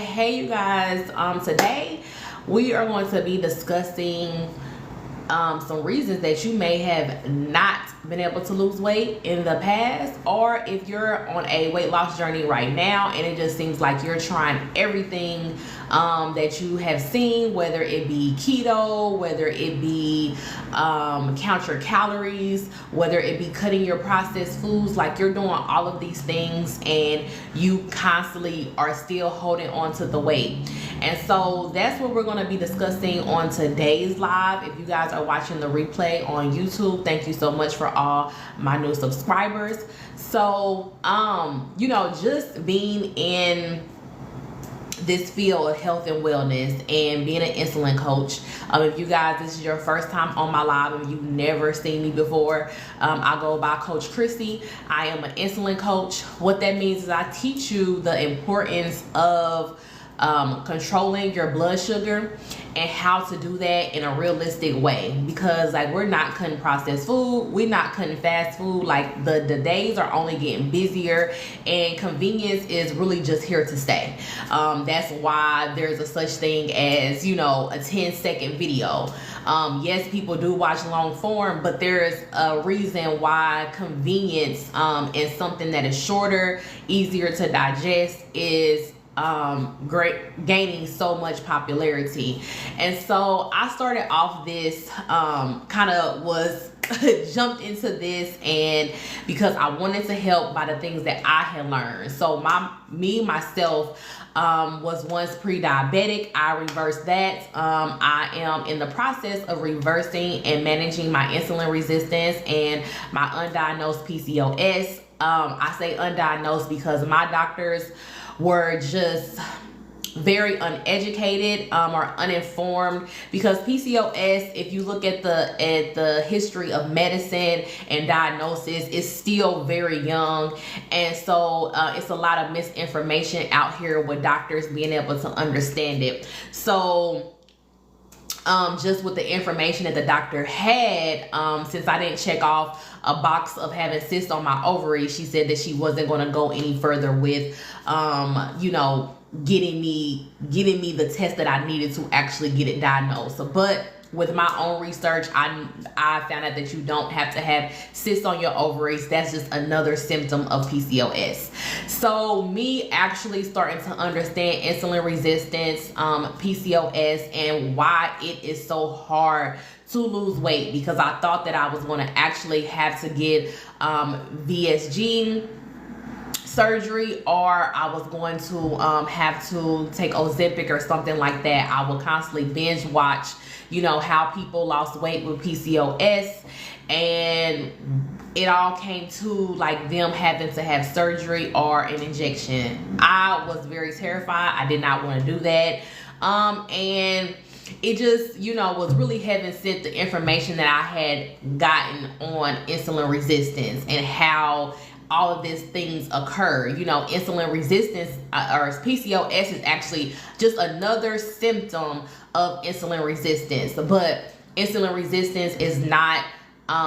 Hey you guys, today we are going to be discussing some reasons that you may have not been able to lose weight in the past, or if you're on a weight loss journey right now and it just seems like you're trying everything that you have seen, whether it be keto, whether it be count your calories, whether it be cutting your processed foods, like you're doing all of these things and you constantly are still holding on to the weight. And so that's what we're going to be discussing on today's live. If you guys are watching the replay on YouTube, thank you so much for all my new subscribers. So just being in this field of health and wellness and being an insulin coach, if you guys, this is your first time on my live and you've never seen me before, I go by Coach Chrissy. I am an insulin coach. What that means is I teach you the importance of controlling your blood sugar and how to do that in a realistic way, because like we're not cutting processed food, we're not cutting fast food. Like the days are only getting busier and convenience is really just here to stay. That's why there's a such thing as, a 10-second video. Yes, people do watch long form, but there's a reason why convenience and something that is shorter, easier to digest is gaining so much popularity. And so I started off this jumped into this, and because I wanted to help by the things that I had learned. So myself was once pre-diabetic. I reversed that. I am in the process of reversing and managing my insulin resistance and my undiagnosed PCOS. I say undiagnosed because my doctors were just very uneducated or uninformed, because PCOS, if you look at the history of medicine and diagnosis, is still very young. And so it's a lot of misinformation out here with doctors being able to understand it. So just with the information that the doctor had, since I didn't check off a box of having cysts on my ovaries, she said that she wasn't going to go any further with, getting me the test that I needed to actually get it diagnosed. But with my own research, I found out that you don't have to have cysts on your ovaries. That's just another symptom of PCOS. So me actually starting to understand insulin resistance, PCOS, and why it is so hard to lose weight, because I thought that I was going to actually have to get VSG surgery, or I was going to have to take Ozempic or something like that. I will constantly binge watch, how people lost weight with PCOS, and it all came to like them having to have surgery or an injection. I was very terrified. I did not want to do that. And it just, was really heaven sent, the information that I had gotten on insulin resistance and how all of these things occur. Insulin resistance or PCOS is actually just another symptom of insulin resistance. But insulin resistance is not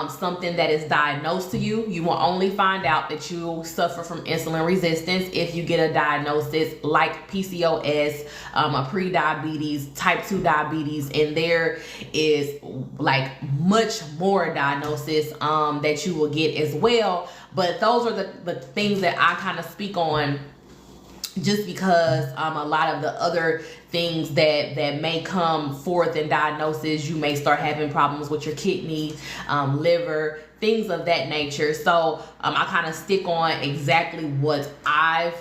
something that is diagnosed to you. You will only find out that you suffer from insulin resistance if you get a diagnosis like PCOS, a pre-diabetes, type 2 diabetes, and there is like much more diagnosis that you will get as well. But those are the things that I kind of speak on, just because a lot of the other things that may come forth in diagnosis, you may start having problems with your kidney, liver, things of that nature. So I kind of stick on exactly what I've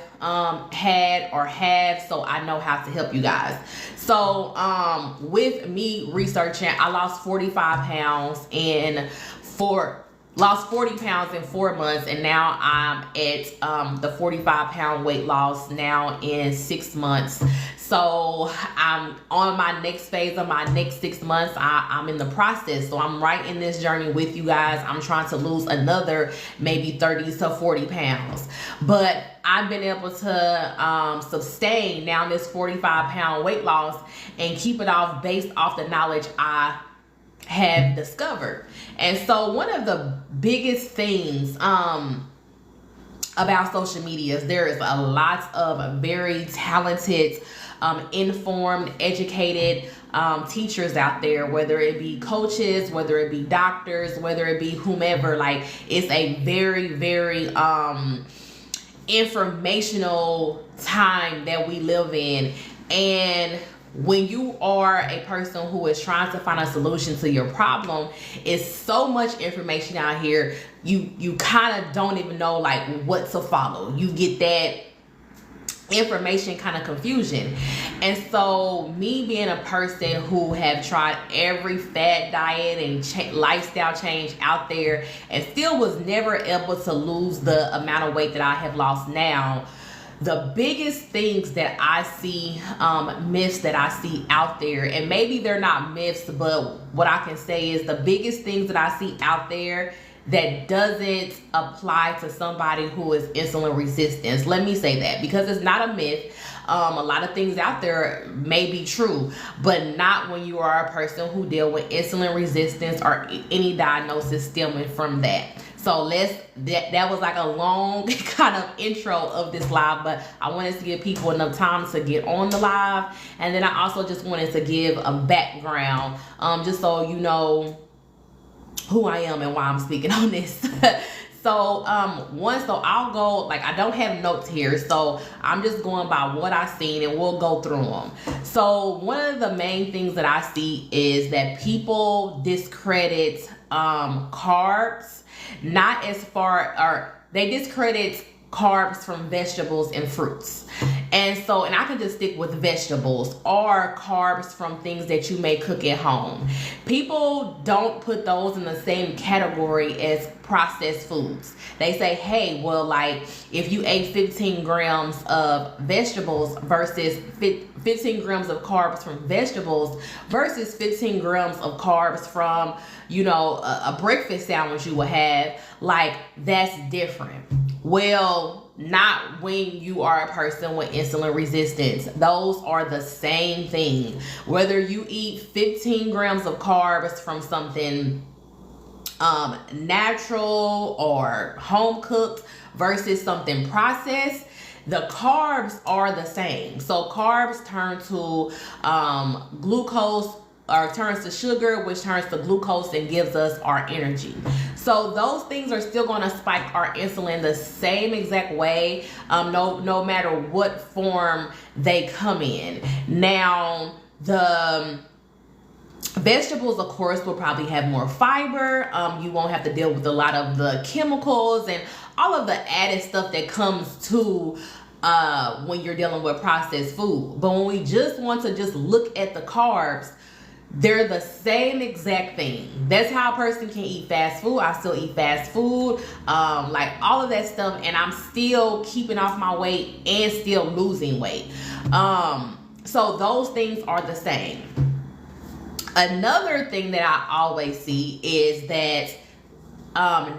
had or have, so I know how to help you guys. So with me researching, I lost 45 pounds lost 40 pounds in 4 months, and now I'm at the 45 pound weight loss now in 6 months. So I'm on my next phase of my next 6 months. I'm in the process, so I'm right in this journey with you guys. I'm trying to lose another maybe 30 to 40 pounds, but I've been able to sustain now this 45 pound weight loss and keep it off based off the knowledge I have discovered. And so one of the biggest things about social media is there is a lot of very talented informed, educated teachers out there, whether it be coaches, whether it be doctors, whether it be whomever. Like, it's a very, very informational time that we live in. And when you are a person who is trying to find a solution to your problem, it's so much information out here, you kind of don't even know like what to follow. You get that information kind of confusion. And so me being a person who have tried every fad diet and lifestyle change out there and still was never able to lose the amount of weight that I have lost now, the biggest things that I see, myths that I see out there, and maybe they're not myths, but what I can say is the biggest things that I see out there that doesn't apply to somebody who is insulin resistant. Let me say that, because it's not a myth. A lot of things out there may be true, but not when you are a person who deal with insulin resistance or any diagnosis stemming from that. So that was like a long kind of intro of this live, but I wanted to give people enough time to get on the live. And then I also just wanted to give a background, just so you know who I am and why I'm speaking on this. So I'll go, like, I don't have notes here, so I'm just going by what I've seen and we'll go through them. So one of the main things that I see is that people discredit carbs, not as far, or they discredit carbs from vegetables and fruits. And I can just stick with vegetables or carbs from things that you may cook at home. People don't put those in the same category as processed foods. They say, hey, well, like, if you ate 15 grams of vegetables versus 15 grams of carbs from vegetables versus 15 grams of carbs from, a breakfast sandwich you would have, like, that's different. Well, not when you are a person with insulin resistance. Those are the same thing. Whether you eat 15 grams of carbs from something natural or home cooked versus something processed, the carbs are the same. So carbs turn to glucose, or turns to sugar, which turns to glucose and gives us our energy. So those things are still going to spike our insulin the same exact way, no matter what form they come in. Now, the vegetables, of course, will probably have more fiber. You won't have to deal with a lot of the chemicals and all of the added stuff that comes to when you're dealing with processed food. But when we just want to just look at the carbs, they're the same exact thing. That's how a person can eat fast food. I still eat fast food, like all of that stuff, and I'm still keeping off my weight and still losing weight. So those things are the same. Another thing that I always see is that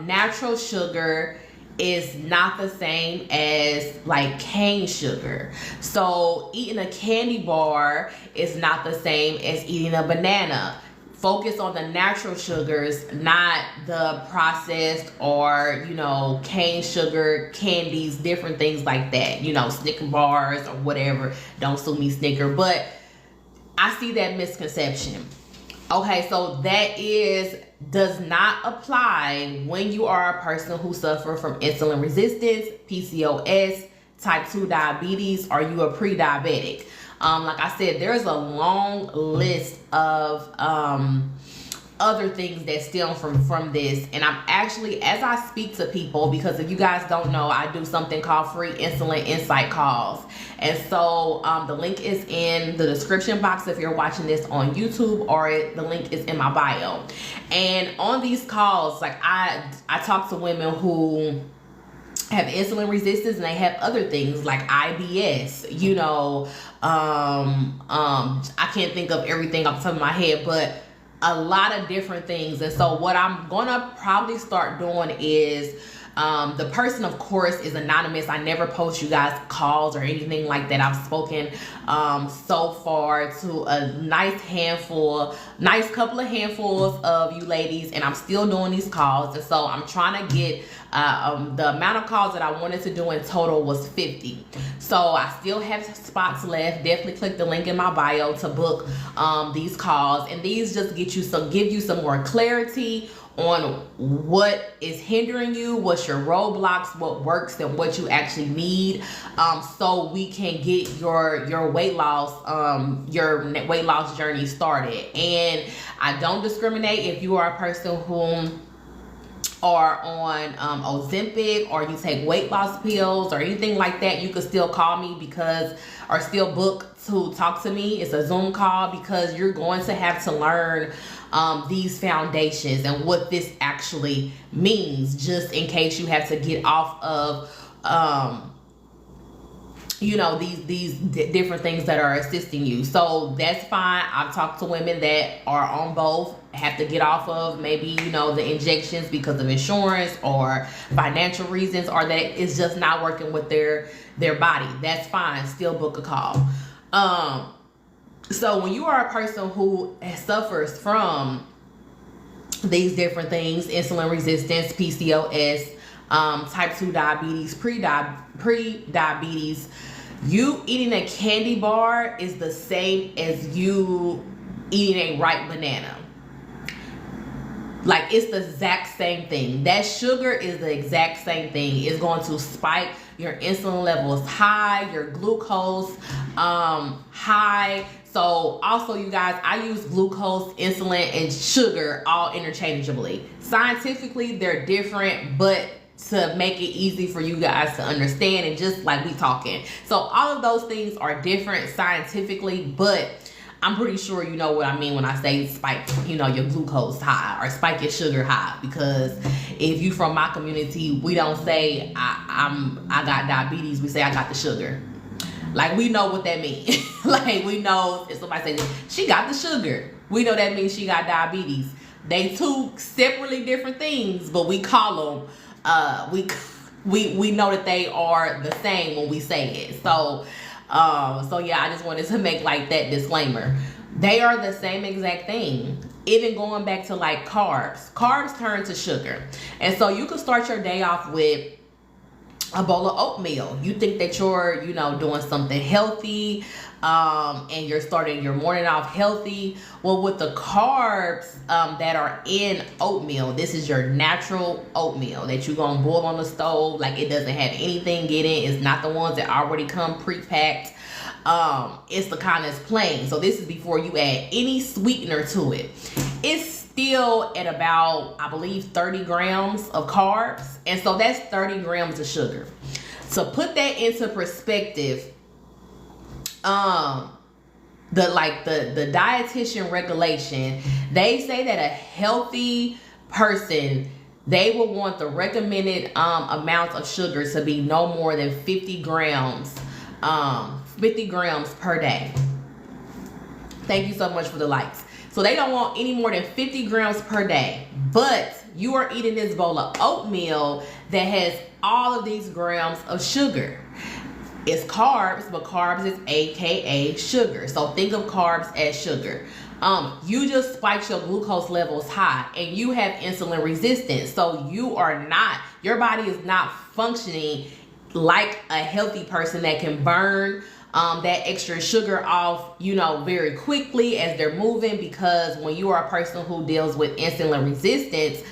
natural sugar is not the same as like cane sugar. So eating a candy bar is not the same as eating a banana. Focus on the natural sugars, not the processed or, cane sugar, candies, different things like that. Snicker bars or whatever. Don't sue me, Snicker. But I see that misconception. Okay, so that does not apply when you are a person who suffers from insulin resistance, PCOS, type 2 diabetes, or you are pre-diabetic. Like I said, there's a long list of other things that stem from this. And I'm actually, as I speak to people, because if you guys don't know, I do something called free insulin insight calls. And so the link is in the description box if you're watching this on YouTube, or the link is in my bio. And on these calls, like I talk to women who have insulin resistance and they have other things like IBS, I can't think of everything off the top of my head, but a lot of different things. And so what I'm gonna probably start doing is The person, of course, is anonymous. I never post you guys calls or anything like that. I've spoken so far to a nice couple of handfuls of you ladies, and I'm still doing these calls. And so I'm trying to get the amount of calls that I wanted to do in total was 50. So I still have spots left. Definitely click the link in my bio to book these calls, and these just give you some more clarity on what is hindering you, what's your roadblocks, what works, and what you actually need, so we can get your weight loss journey started. And I don't discriminate if you are a person who are on Ozempic, or you take weight loss pills or anything like that. You can still call me or still book to talk to me. It's a Zoom call, because you're going to have to learn these foundations and what this actually means, just in case you have to get off of these different things that are assisting you. So that's fine. I've talked to women that are on both, have to get off of maybe the injections because of insurance or financial reasons, or that it's just not working with their body. That's fine. Still book a call. So when you are a person who suffers from these different things, insulin resistance, PCOS, type 2 diabetes, pre-diabetes, you eating a candy bar is the same as you eating a ripe banana. Like, it's the exact same thing. That sugar is the exact same thing. It's going to spike your insulin levels high, your glucose high. So also, you guys, I use glucose, insulin, and sugar all interchangeably. Scientifically, they're different, but to make it easy for you guys to understand, and just like we talking. So all of those things are different scientifically, but I'm pretty sure you know what I mean when I say spike, your glucose high or spike your sugar high. Because if you from my community, we don't say I got diabetes. We say I got the sugar. Like, we know what that means. Like, we know if somebody says she got the sugar, we know that means she got diabetes. They two separately different things, but we call them. We know that they are the same when we say it. So yeah, I just wanted to make like that disclaimer. They are the same exact thing. Even going back to like carbs turn to sugar. And so you can start your day off with a bowl of oatmeal. You think that you're, doing something healthy, and you're starting your morning off healthy. Well, with the carbs that are in oatmeal, this is your natural oatmeal that you're gonna boil on the stove. Like, it doesn't have anything in it. It's not the ones that already come pre-packed. It's the kind that's plain. So this is before you add any sweetener to it. It's still at about, I believe, 30 grams of carbs. And so that's 30 grams of sugar. So put that into perspective. The dietitian regulation, they say that a healthy person, they will want the recommended amount of sugar to be no more than 50 grams per day. Thank you so much for the likes. So they don't want any more than 50 grams per day. But you are eating this bowl of oatmeal that has all of these grams of sugar. It's carbs, but carbs is AKA sugar. So think of carbs as sugar. You just spiked your glucose levels high, and you have insulin resistance. So your body is not functioning like a healthy person that can burn that extra sugar off, very quickly as they're moving. Because when you are a person who deals with insulin resistance,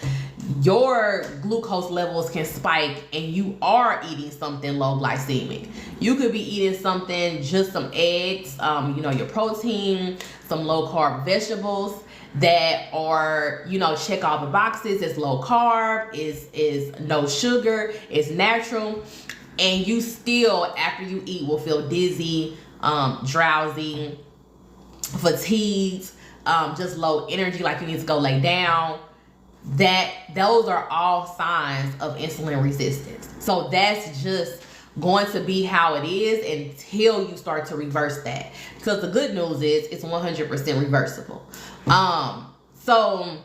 your glucose levels can spike, and you are eating something low glycemic. You could be eating something, just some eggs, your protein, some low carb vegetables that are, check all the boxes. It's low carb, is no sugar, it's natural. And you still, after you eat, will feel dizzy, drowsy, fatigued, just low energy, like you need to go lay down. Those are all signs of insulin resistance. So that's just going to be how it is until you start to reverse that. Because the good news is it's 100% reversible. So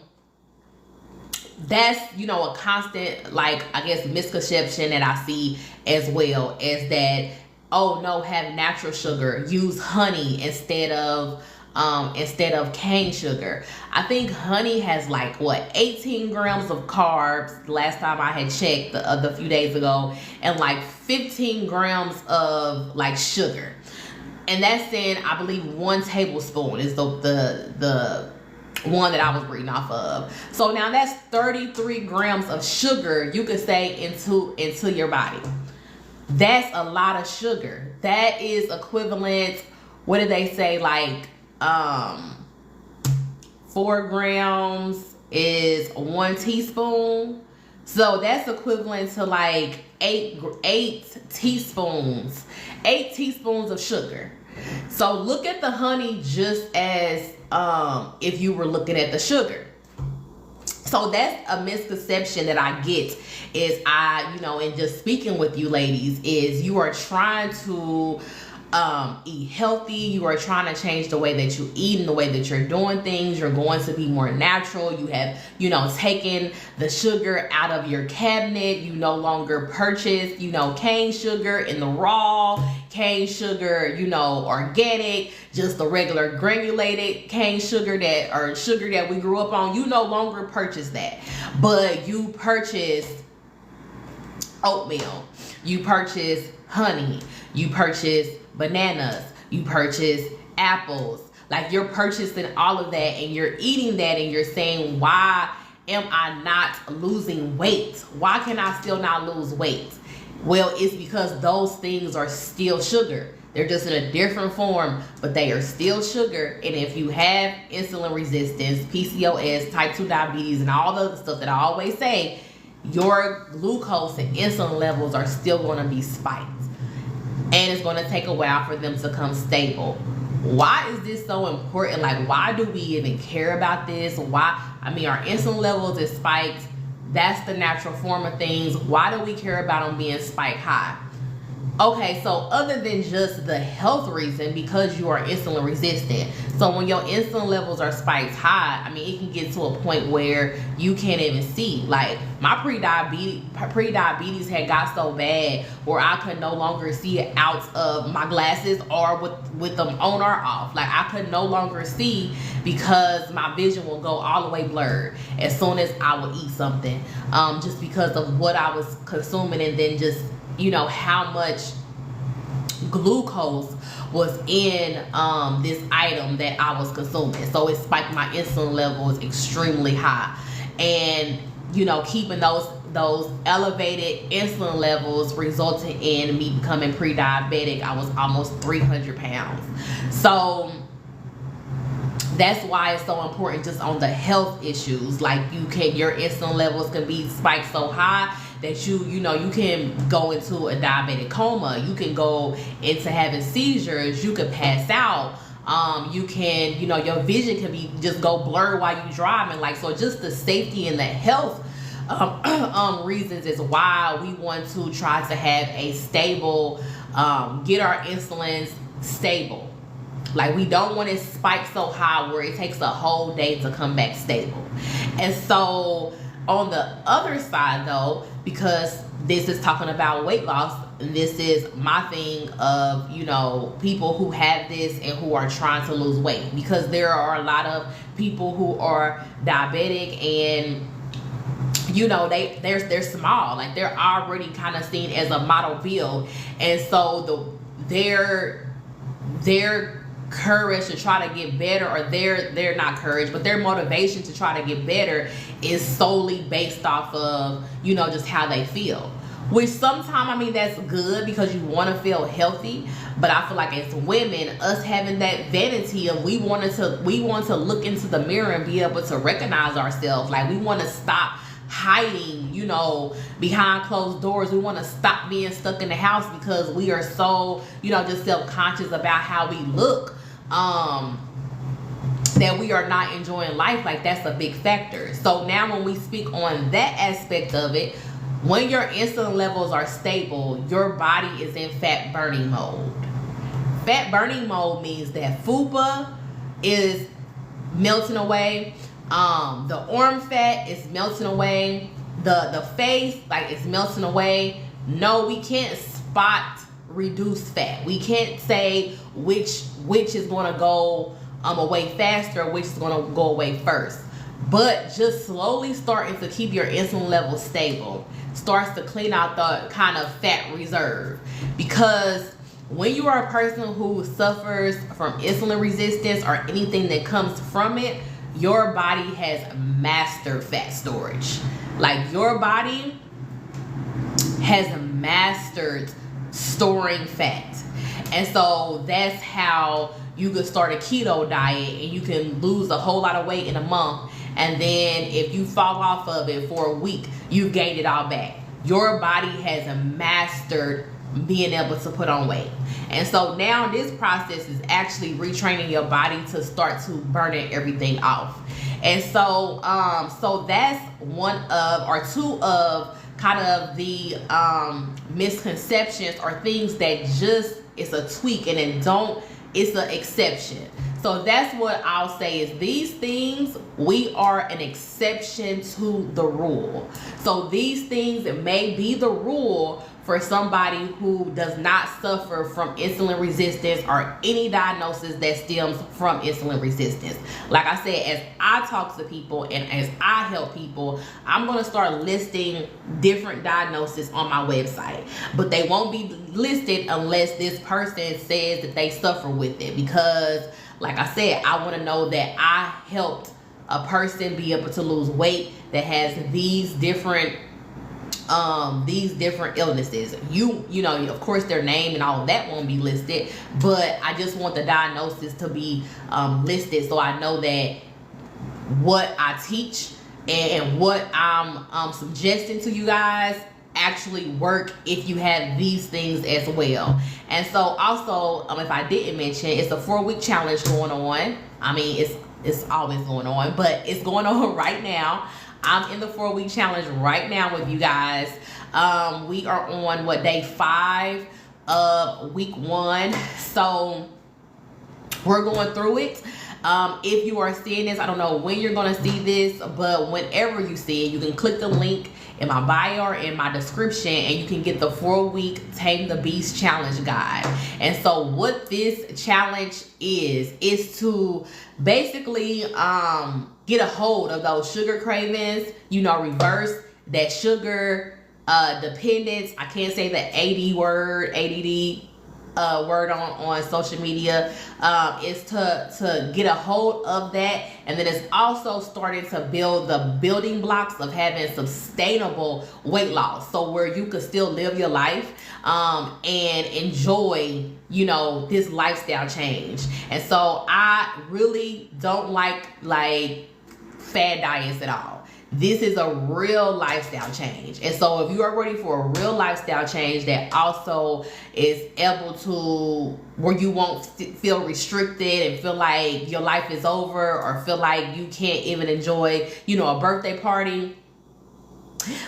that's, you know, a constant, like, I guess, misconception that I see, as well as that, oh no, have natural sugar, use honey instead of cane sugar. I think honey has like, what, 18 grams of carbs last time I had checked the few days ago, and like 15 grams of like sugar. And that's in, I believe, 1 tablespoon is the one that I was reading off of. So now that's 33 grams of sugar you could say into your body. That's a lot of sugar. That is equivalent, what did they say, like 4 grams is 1 teaspoon. So that's equivalent to like 8 teaspoons of sugar. So look at the honey just as if you were looking at the sugar. So that's a misconception that I get, is and just speaking with you ladies, is you are trying to eat healthy. You are trying to change the way that you eat and the way that you're doing things. You're going to be more natural. You have, taken the sugar out of your cabinet. You no longer purchase, cane sugar in the raw, cane sugar, organic, just the regular granulated cane sugar that we grew up on. You no longer purchase that, but you purchase oatmeal, you purchase honey, you purchase bananas, you purchase apples. Like, you're purchasing all of that and you're eating that, and you're saying, why am I not losing weight? Why can I still not lose weight? Well, it's because those things are still sugar. They're just in a different form, but they are still sugar. And if you have insulin resistance, PCOS, type 2 diabetes, and all the other stuff that I always say, your glucose and insulin levels are still going to be spiked. And it's going to take a while for them to come stable. Why is this so important? Like, why do we even care about this? Why? I mean, our insulin levels is spiked. That's the natural form of things. Why do we care about them being spiked high? Okay, so other than just the health reason, because you are insulin resistant. So when your insulin levels are spiked high, I mean, it can get to a point where you can't even see. Like, my pre-diabetes had got so bad where I could no longer see it out of my glasses, or with them on or off. Like, I could no longer see because my vision will go all the way blurred as soon as I would eat something, just because of what I was consuming, and then just how much glucose was in this item that I was consuming. So it spiked my insulin levels extremely high. And keeping those elevated insulin levels resulted in me becoming pre-diabetic. I was almost 300 pounds. So that's why it's so important just on the health issues. Like, your insulin levels can be spiked so high that you can go into a diabetic coma. You can go into having seizures. You could pass out. You can, your vision can be just go blurred while you're driving. Like, so just the safety and the health reasons is why we want to try to have a stable, get our insulins stable. Like, we don't want it spiked so high where it takes a whole day to come back stable. And so on the other side, though, because this is talking about weight loss, and this is my thing of, people who have this and who are trying to lose weight, because there are a lot of people who are diabetic and they're small, like they're already kind of seen as a model build, and so their courage to try to get better, or they're not courage, but their motivation to try to get better is solely based off of just how they feel. Which sometimes, I mean, that's good because you want to feel healthy, but I feel like as women, us having that vanity of we want to look into the mirror and be able to recognize ourselves. Like, we want to stop hiding, behind closed doors. We want to stop being stuck in the house because we are so, just self-conscious about how we look, that we are not enjoying life. Like, that's a big factor. So now when we speak on that aspect of it, when your insulin levels are stable, your body is in fat burning mode. Fat burning mode means that FUPA is melting away. The arm fat is melting away. The face, like, it's melting away. No, we can't spot reduced fat. We can't say which is going to go away faster, which is going to go away first. But just slowly starting to keep your insulin level stable starts to clean out the kind of fat reserve. Because when you are a person who suffers from insulin resistance or anything that comes from it, your body has mastered fat storage. Like, your body has mastered storing fat. And so that's how you could start a keto diet and you can lose a whole lot of weight in a month. And then if you fall off of it for a week, you've gained it all back. Your body has mastered being able to put on weight. And so now this process is actually retraining your body to start to burning everything off. And so so that's one of, or two of, kind of the misconceptions or things that just, it's a tweak and then it's an exception. So that's what I'll say, is these things, we are an exception to the rule. So these things may be the rule for somebody who does not suffer from insulin resistance or any diagnosis that stems from insulin resistance. Like I said, as I talk to people and as I help people, I'm going to start listing different diagnoses on my website. But they won't be listed unless this person says that they suffer with it. Because, like I said, I want to know that I helped a person be able to lose weight that has these different illnesses. You know, of course their name and all of that won't be listed, but I just want the diagnosis to be listed, so I know that what I teach and what I'm suggesting to you guys actually work if you have these things as well. And so also, if I didn't mention, it's a 4-week challenge going on. I mean, it's always going on, but it's going on right now. I'm in the 4-week challenge right now with you guys. We are on day 5 of week 1. So we're going through it. If you are seeing this, I don't know when you're going to see this, but whenever you see it, you can click the link in my bio or in my description and you can get the 4-week Tame the Beast challenge guide. And so what this challenge is to basically get a hold of those sugar cravings, you know, reverse that sugar dependence. I can't say the ADD word on social media. Is to get a hold of that, and then it's also starting to build the building blocks of having sustainable weight loss, so where you could still live your life and enjoy, you know, this lifestyle change. And so I really don't like fad diets at all. This is a real lifestyle change. And so if you are ready for a real lifestyle change that also is able to, where you won't feel restricted and feel like your life is over, or feel like you can't even enjoy, you know, a birthday party,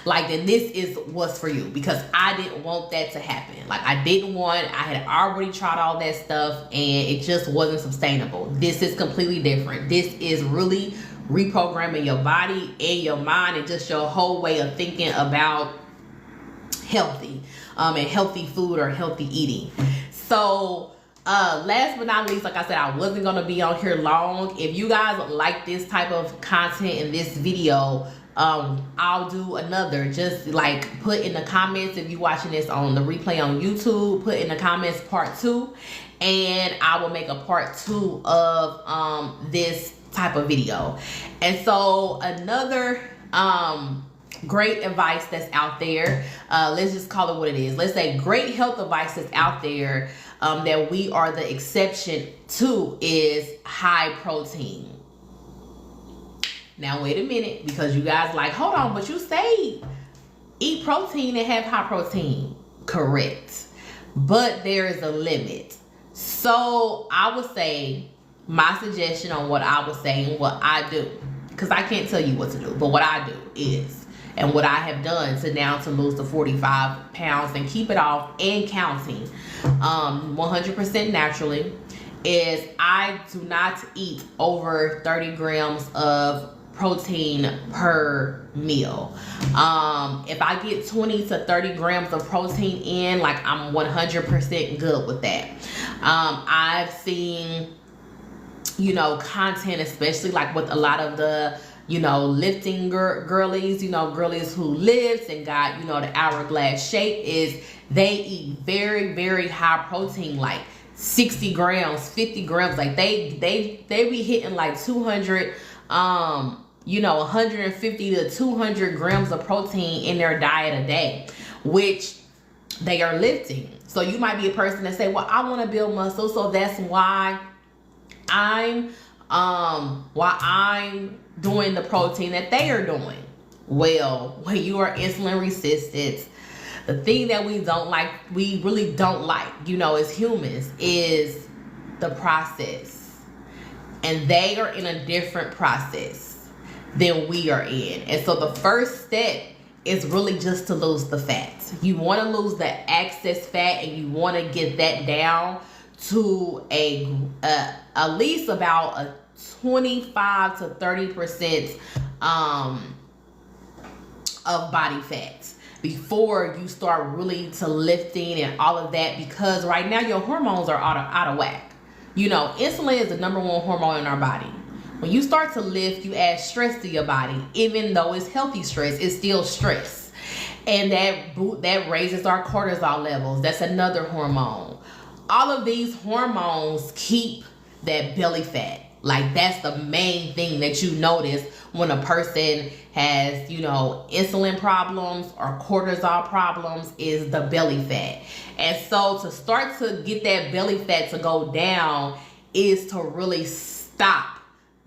then this is what's for you. Because I didn't want that to happen. I had already tried all that stuff and it just wasn't sustainable. This is completely different. This is really reprogramming your body and your mind and just your whole way of thinking about healthy and healthy food or healthy eating. So last but not least, like I said, I wasn't going to be on here long. If you guys like this type of content in this video, I'll do another. Just put in the comments, if you're watching this on the replay on YouTube, put in the comments part 2, and I will make a part 2 of this type of video. And so another great advice that's out there, let's just call it what it is. Let's say great health advice that's out there that we are the exception to is high protein. Now wait a minute, because you guys hold on, but you say eat protein and have high protein. Correct, but there is a limit. So I would say, my suggestion on what I would say and what I do, because I can't tell you what to do, but what I do is, and what I have done to lose the 45 pounds and keep it off and counting 100% naturally, is I do not eat over 30 grams of protein per meal. If I get 20 to 30 grams of protein in, like, I'm 100% good with that. I've seen, you know, content, especially like with a lot of the, you know, lifting girlies, you know, girlies who lifts and got, you know, the hourglass shape, is they eat very, very high protein, like 60 grams, 50 grams. Like they be hitting like 200, you know, 150 to 200 grams of protein in their diet a day, which they are lifting. So you might be a person that say, well, I want to build muscle, so that's why I'm doing the protein that they are doing. Well, when you are insulin resistant, the thing that we really don't like, you know, as humans, is the process. And they are in a different process than we are in. And so the first step is really just to lose the fat. You want to lose the excess fat, and you want to get that down to at least about a 25 to 30% of body fat before you start really to lifting and all of that, because right now your hormones are out of whack. You know, insulin is the number one hormone in our body. When you start to lift, you add stress to your body. Even though it's healthy stress, it's still stress. And that raises our cortisol levels. That's another hormone. All of these hormones keep that belly fat. Like, that's the main thing that you notice when a person has, you know, insulin problems or cortisol problems, is the belly fat. And so to start to get that belly fat to go down is to really stop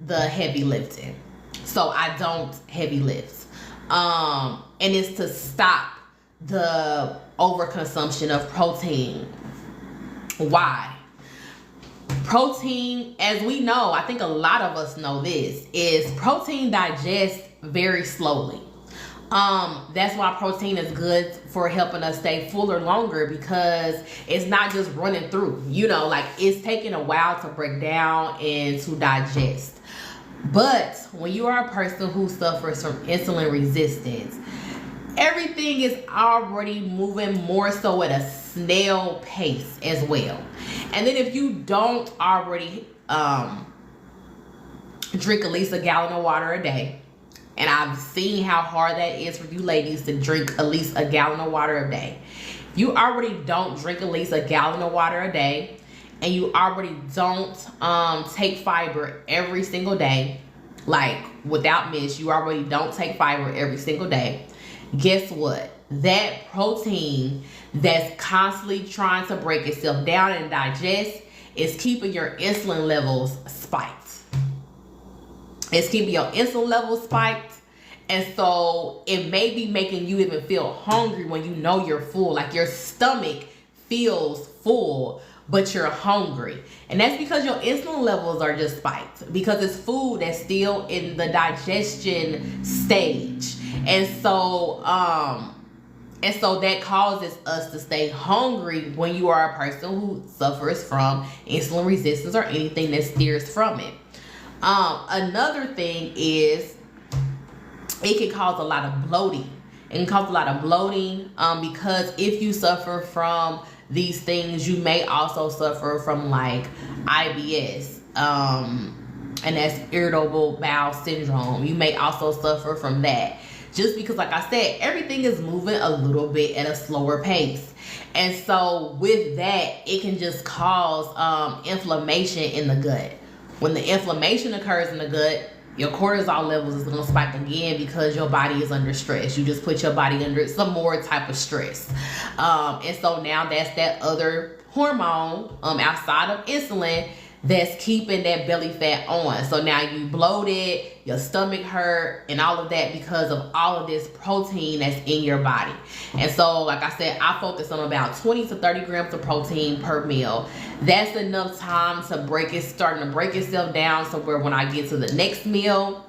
the heavy lifting. So I don't heavy lift. And it's to stop the overconsumption of protein. Why? Protein, as we know, I think a lot of us know this, is protein digests very slowly. That's why protein is good for helping us stay fuller longer, because it's not just running through, you know, like, it's taking a while to break down and to digest. But when you are a person who suffers from insulin resistance, everything is already moving more so at a snail pace as well. And then if you don't already drink at least a gallon of water a day, and I've seen how hard that is for you ladies to drink at least a gallon of water a day. If you already don't drink at least a gallon of water a day, and you already don't take fiber every single day, like without miss, you already don't take fiber every single day, guess what? That protein that's constantly trying to break itself down and digest is keeping your insulin levels spiked. It's keeping your insulin levels spiked. And so it may be making you even feel hungry when you know you're full. Like, your stomach feels full, but you're hungry. And that's because your insulin levels are just spiked, because it's food that's still in the digestion stage. And so that causes us to stay hungry when you are a person who suffers from insulin resistance or anything that steers from it. Another thing is, it can cause a lot of bloating. It can cause a lot of bloating because if you suffer from these things, you may also suffer from like IBS, and that's irritable bowel syndrome. You may also suffer from that. Just because, like I said, everything is moving a little bit at a slower pace. And so with that, it can just cause inflammation in the gut. When the inflammation occurs in the gut, your cortisol levels is going to spike again because your body is under stress. You just put your body under some more type of stress. And so now that's that other hormone outside of insulin that's keeping that belly fat on. So now you bloated, your stomach hurt, and all of that because of all of this protein that's in your body. And so, like I said, I focus on about 20 to 30 grams of protein per meal. That's enough time to starting to break itself down, so where when I get to the next meal,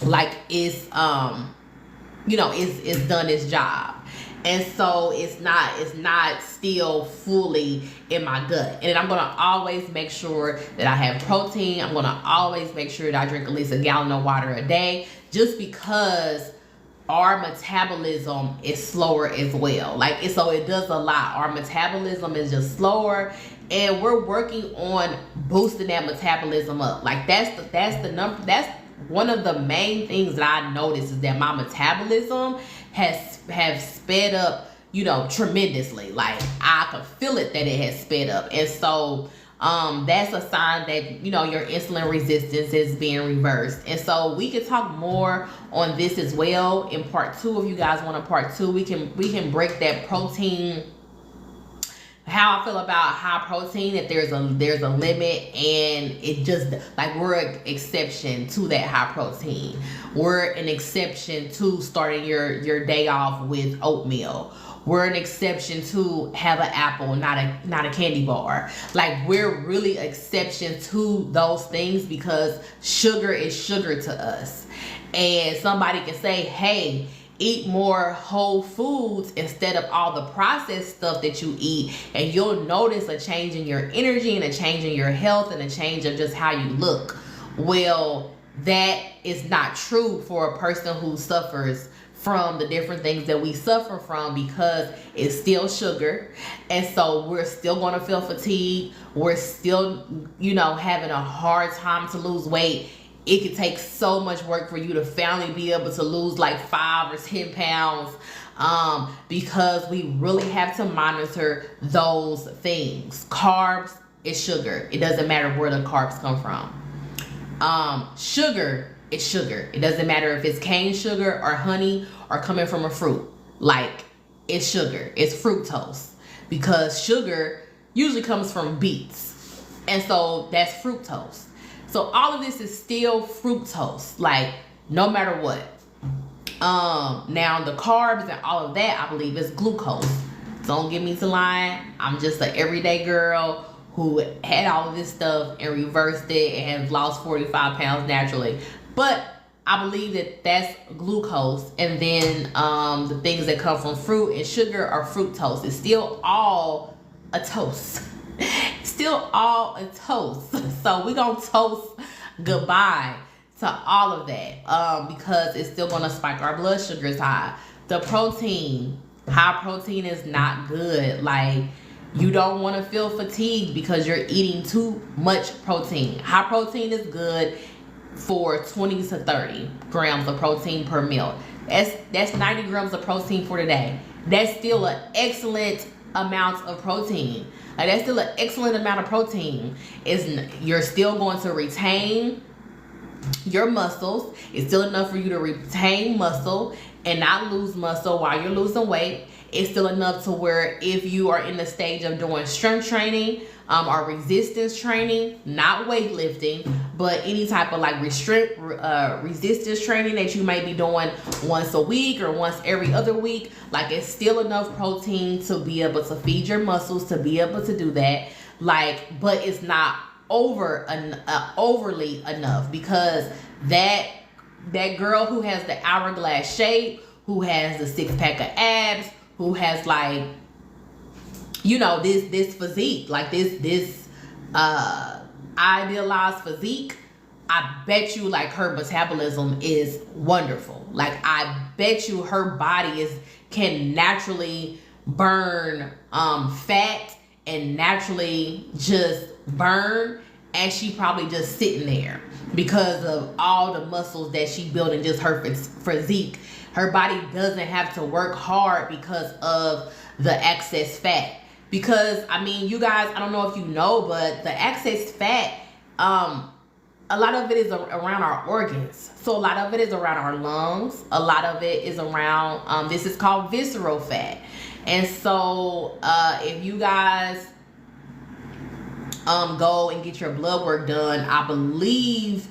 like it's done its job. And so it's not still fully in my gut. And I'm gonna always make sure that I have protein. I'm gonna always make sure that I drink at least a gallon of water a day, just because our metabolism is slower as well. So it does a lot. Our metabolism is just slower, and we're working on boosting that metabolism up. That's one of the main things that I noticed, is that my metabolism have sped up, tremendously. Like, I could feel it, that it has sped up. And so that's a sign that, your insulin resistance is being reversed. And so we can talk more on this as well in part 2. If you guys want a part 2, we can break that protein, how I feel about high protein, that there's a limit, and it just, like, we're an exception to that high protein. We're an exception to starting your day off with oatmeal. We're an exception to have an apple, not a candy bar. Like, we're really exception to those things, because sugar is sugar to us. And somebody can say, hey, eat more whole foods instead of all the processed stuff that you eat, and you'll notice a change in your energy, and a change in your health, and a change of just how you look. Well, that is not true for a person who suffers from the different things that we suffer from, because it's still sugar. And so we're still going to feel fatigue. We're still, having a hard time to lose weight. It could take so much work for you to finally be able to lose like 5 or 10 pounds, because we really have to monitor those things. Carbs is sugar. It doesn't matter where the carbs come from. Sugar is sugar. It doesn't matter if it's cane sugar or honey or coming from a fruit. Like, it's sugar. It's fructose, because sugar usually comes from beets. And so that's fructose. So all of this is still fructose, like, no matter what. Now the carbs and all of that, I believe, is glucose. Don't get me to lying. I'm just an everyday girl who had all of this stuff and reversed it and has lost 45 pounds naturally. But I believe that that's glucose. And then the things that come from fruit and sugar are fructose. It's still all a toast. Still all a toast. So we're gonna toast goodbye to all of that, because it's still gonna spike our blood sugars high. The protein, high protein is not good. Like, you don't want to feel fatigued because you're eating too much protein. High protein is good for 20 to 30 grams of protein per meal. That's 90 grams of protein for today. That's still an excellent amount of protein. Like, that's still an excellent amount of protein. You're still going to retain your muscles. It's still enough for you to retain muscle and not lose muscle while you're losing weight. It's still enough to where if you are in the stage of doing strength training or resistance training, not weightlifting, but any type of like resistance training that you may be doing once a week or once every other week, like, it's still enough protein to be able to feed your muscles, to be able to do that. Like, but it's not overly enough, because that girl who has the hourglass shape, who has the 6-pack of abs, who has like, this physique, like this idealized physique, I bet you like her metabolism is wonderful. Like, I bet you her body can naturally burn fat and naturally just burn, and she probably just sitting there because of all the muscles that she built in just her physique. Her body doesn't have to work hard because of the excess fat. Because, I mean, you guys, I don't know if you know, but the excess fat, a lot of it is around our organs. So a lot of it is around our lungs. A lot of it is around, this is called visceral fat. And so if you guys go and get your blood work done, I believe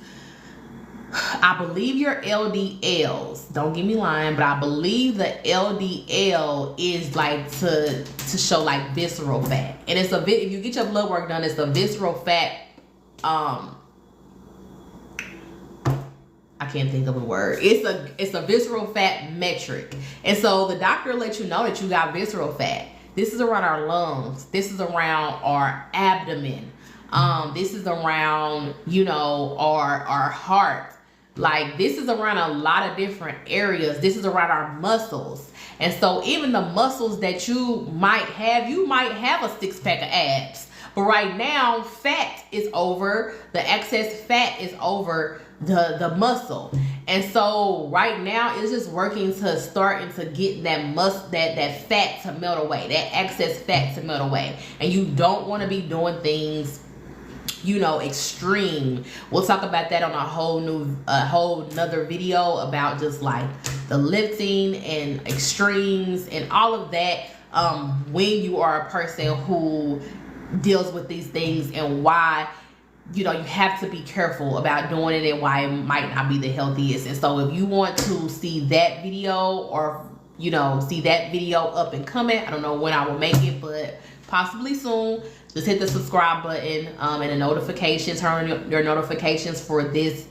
your LDLs, don't get me lying, but I believe the LDL is like to show like visceral fat. And it's if you get your blood work done, it's the visceral fat I can't think of a word. It's a visceral fat metric. And so the doctor lets you know that you got visceral fat. This is around our lungs. This is around our abdomen. This is around, you know, our heart. Like, this is around a lot of different areas. This is around our muscles. And so even the muscles that you might have a 6-pack of abs. But right now, fat is over, the excess fat is over the muscle. And so right now it's just working to starting to get that fat to melt away, that excess fat to melt away. And you don't want to be doing things, you know, extreme. We'll talk about that on a whole nother video about just like the lifting and extremes and all of that, when you are a person who deals with these things, and why, you know, you have to be careful about doing it and why it might not be the healthiest. And so if you want to see that video, or, you know, see that video up and coming, I don't know when I will make it, but possibly soon, just hit the subscribe button and the notifications, turn on your notifications for this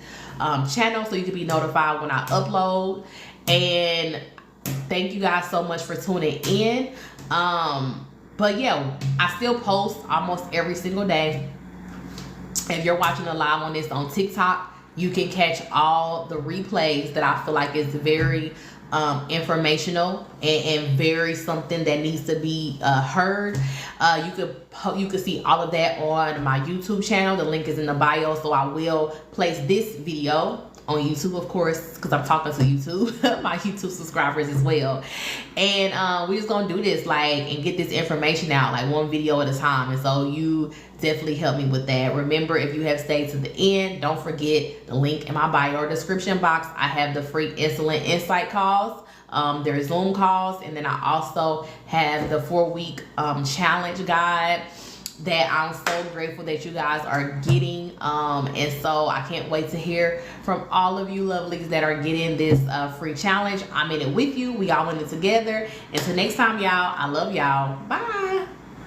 channel so you can be notified when I upload. And thank you guys so much for tuning in. But yeah, I still post almost every single day. If you're watching a live on this on TikTok, you can catch all the replays that I feel like is very informational and very something that needs to be heard. You could see all of that on my YouTube channel. The link is in the bio, so I will place this video on YouTube, of course, because I'm talking to YouTube, my YouTube subscribers as well. And we just gonna do this and get this information out like one video at a time. And so you definitely help me with that. Remember, if you have stayed to the end, don't forget the link in my bio or description box. I have the free insulin insight calls. There's Zoom calls, and then I also have the 4-week challenge guide that I'm so grateful that you guys are getting. And so I can't wait to hear from all of you lovelies that are getting this free challenge. I'm in it with you. We all in it together. Until next time, y'all, I love y'all. Bye.